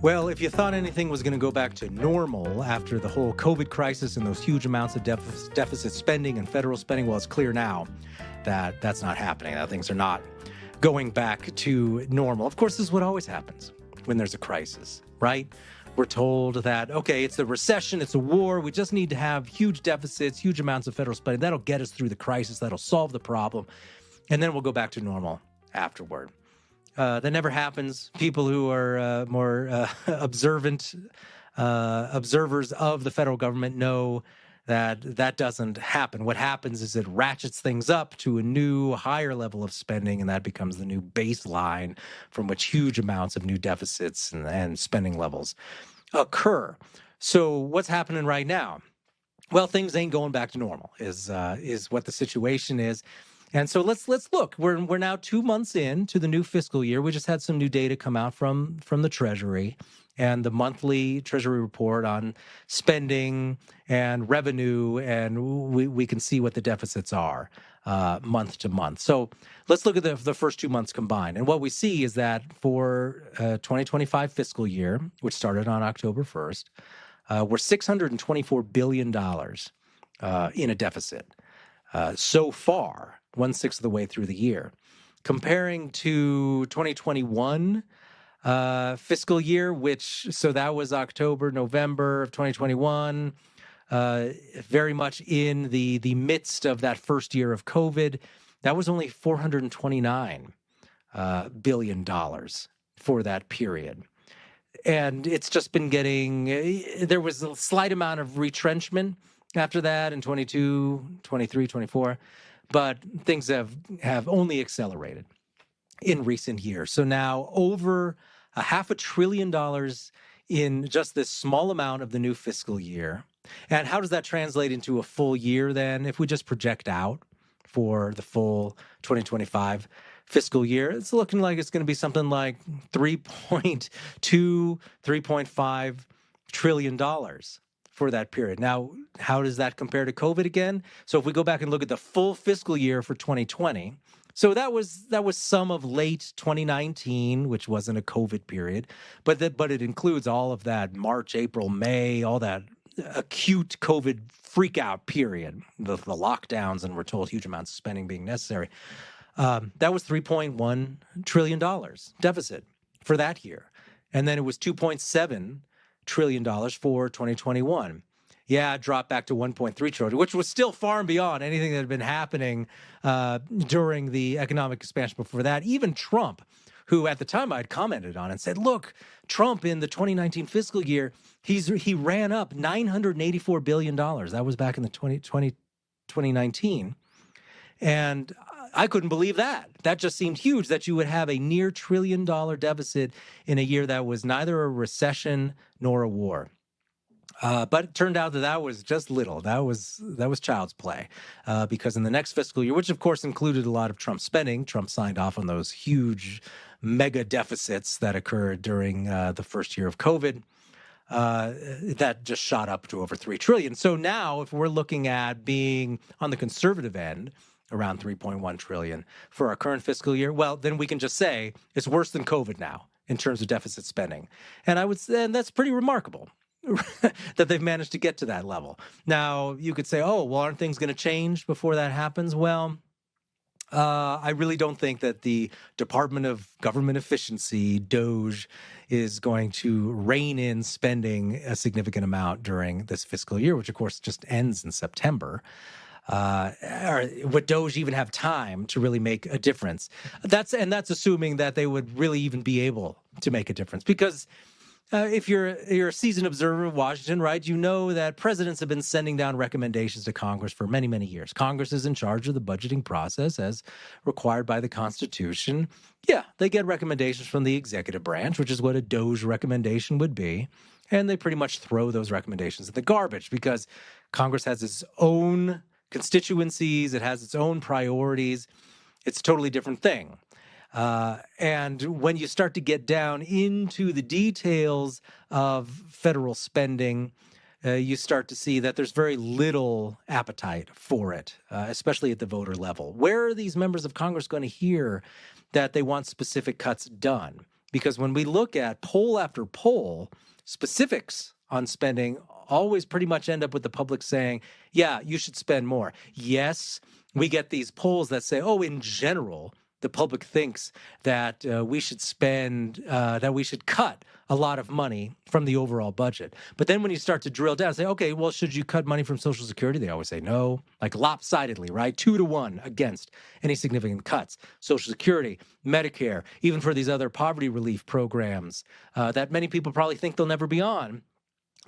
Well, if you thought anything was going to go back to normal after the whole COVID crisis and those huge amounts of deficit spending and federal spending, well, it's clear now that that's not happening, that things are not going back to normal. Of course, this is what always happens when there's a crisis, right? We're told that, okay, it's a recession, it's a war, we just need to have huge deficits, huge amounts of federal spending. That'll get us through the crisis, that'll solve the problem, and then we'll go back to normal afterward. That never happens. People who are more observant observers of the federal government know that that doesn't happen. What happens is it ratchets things up to a new, higher level of spending, and that becomes the new baseline from which huge amounts of new deficits and spending levels occur. So what's happening right now? Well, things ain't going back to normal, is what the situation is. And so let's look. We're now 2 months into the new fiscal year. We just had some new data come out from the Treasury and the monthly Treasury report on spending and revenue, and we can see what the deficits are month to month. So let's look at the first 2 months combined. And what we see is that for 2025 fiscal year, which started on October 1st, we're $624 billion in a deficit so far. 1/6 of the way through the year. Comparing to 2021 fiscal year, so that was October, November of 2021, very much in the midst of that first year of COVID. That was only $429 billion for that period. And it's just been there was a slight amount of retrenchment after that in 22, 23, 24. But things have only accelerated in recent years. So now over $500 billion in just this small amount of the new fiscal year. And how does that translate into a full year then? If we just project out for the full 2025 fiscal year, it's looking like it's going to be something like $3.2, $3.5 trillion for that period. Now, how does that compare to COVID again? So if we go back and look at the full fiscal year for 2020, so that was some of late 2019, which wasn't a COVID period, but it includes all of that March, April, May, all that acute COVID freakout period, the lockdowns, and we're told huge amounts of spending being necessary. That was $3.1 trillion deficit for that year. And then it was $2.7 trillion for 2021. Yeah, it dropped back to 1.3 trillion, which was still far and beyond anything that had been happening during the economic expansion before that. Even Trump, who at the time I'd commented on and said, look, Trump in the 2019 fiscal year, he ran up $984 billion. That was back in the 2019. And I couldn't believe that. That just seemed huge, that you would have a near $1 trillion deficit in a year that was neither a recession nor a war. But it turned out that was just little. That was child's play, because in the next fiscal year, which of course included a lot of Trump spending, Trump signed off on those huge mega deficits that occurred during the first year of COVID. That just shot up to over $3 trillion. So now, if we're looking at being on the conservative end, around $3.1 trillion for our current fiscal year, well, then we can just say it's worse than COVID now in terms of deficit spending. And I would say that's pretty remarkable that they've managed to get to that level. Now, you could say, oh, well, aren't things going to change before that happens? Well, I really don't think that the Department of Government Efficiency, DOGE, is going to rein in spending a significant amount during this fiscal year, which of course just ends in September. Or would DOGE even have time to really make a difference? That's assuming that they would really even be able to make a difference. Because if you're a seasoned observer of Washington, right, you know that presidents have been sending down recommendations to Congress for many, many years. Congress is in charge of the budgeting process as required by the Constitution. Yeah, they get recommendations from the executive branch, which is what a DOGE recommendation would be. And they pretty much throw those recommendations in the garbage because Congress has its own constituencies, it has its own priorities. It's a totally different thing. And when you start to get down into the details of federal spending, you start to see that there's very little appetite for it, especially at the voter level. Where are these members of Congress going to hear that they want specific cuts done? because when we look at poll after poll, specifics on spending always pretty much end up with the public saying, yeah, you should spend more. Yes, we get these polls that say, oh, in general, the public thinks that we should cut a lot of money from the overall budget. But then when you start to drill down, say, okay, well, should you cut money from Social Security? They always say no, like lopsidedly, right? 2-1 against any significant cuts. Social Security, Medicare, even for these other poverty relief programs that many people probably think they'll never be on.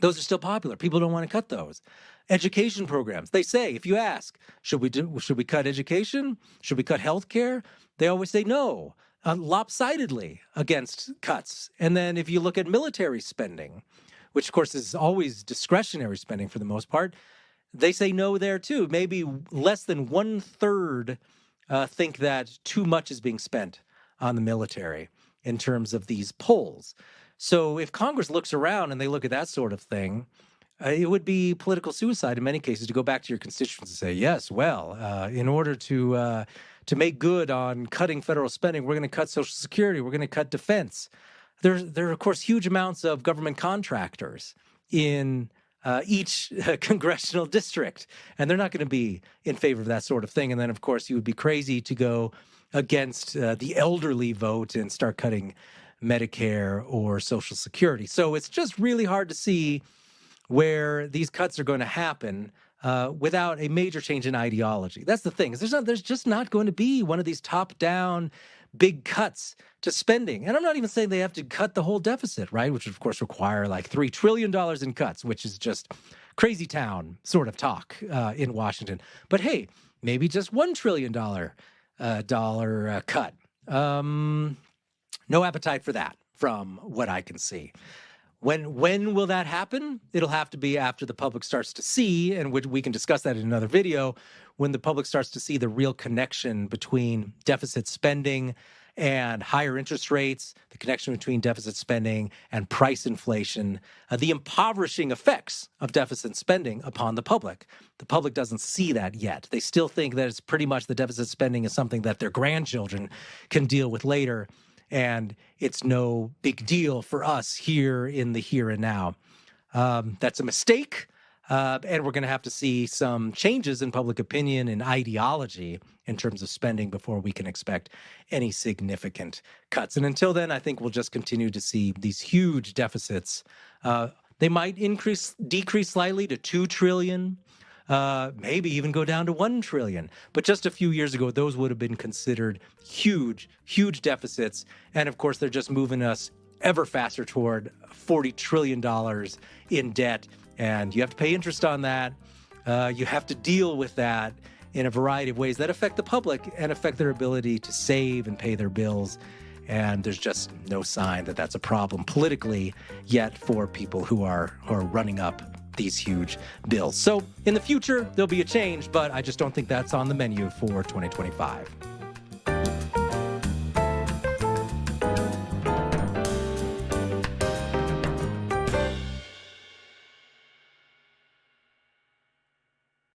Those are still popular. People don't want to cut those. Education programs. They say, if you ask, should we cut education? Should we cut healthcare? They always say no, lopsidedly against cuts. And then if you look at military spending, which of course is always discretionary spending for the most part, they say no there too. Maybe less than 1/3 think that too much is being spent on the military in terms of these polls. So if Congress looks around and they look at that sort of thing, it would be political suicide in many cases to go back to your constituents and say, yes, well, in order to make good on cutting federal spending, we're going to cut Social Security, we're going to cut defense. There are, of course, huge amounts of government contractors in each congressional district, and they're not going to be in favor of that sort of thing. And then, of course, you would be crazy to go against the elderly vote and start cutting Medicare or Social Security. So it's just really hard to see where these cuts are going to happen without a major change in ideology. That's the thing. There's just not going to be one of these top-down big cuts to spending. And I'm not even saying they have to cut the whole deficit, right? Which would, of course, require like $3 trillion in cuts, which is just crazy town sort of talk in Washington. But hey, maybe just $1 trillion cut. No appetite for that from what I can see. When will that happen? It'll have to be after the public starts to see, and we can discuss that in another video, when the public starts to see the real connection between deficit spending and higher interest rates, the connection between deficit spending and price inflation, the impoverishing effects of deficit spending upon the public. The public doesn't see that yet. They still think that it's pretty much the deficit spending is something that their grandchildren can deal with later, and it's no big deal for us here in the here and now. That's a mistake, and we're going to have to see some changes in public opinion and ideology in terms of spending before we can expect any significant cuts. And until then, I think we'll just continue to see these huge deficits. They might decrease slightly to $2 trillion. Maybe even go down to $1 trillion. But just a few years ago, those would have been considered huge, huge deficits. And of course, they're just moving us ever faster toward $40 trillion in debt. And you have to pay interest on that. You have to deal with that in a variety of ways that affect the public and affect their ability to save and pay their bills. And there's just no sign that that's a problem politically yet for people who are running up these huge bills. So in the future, there'll be a change, but I just don't think that's on the menu for 2025.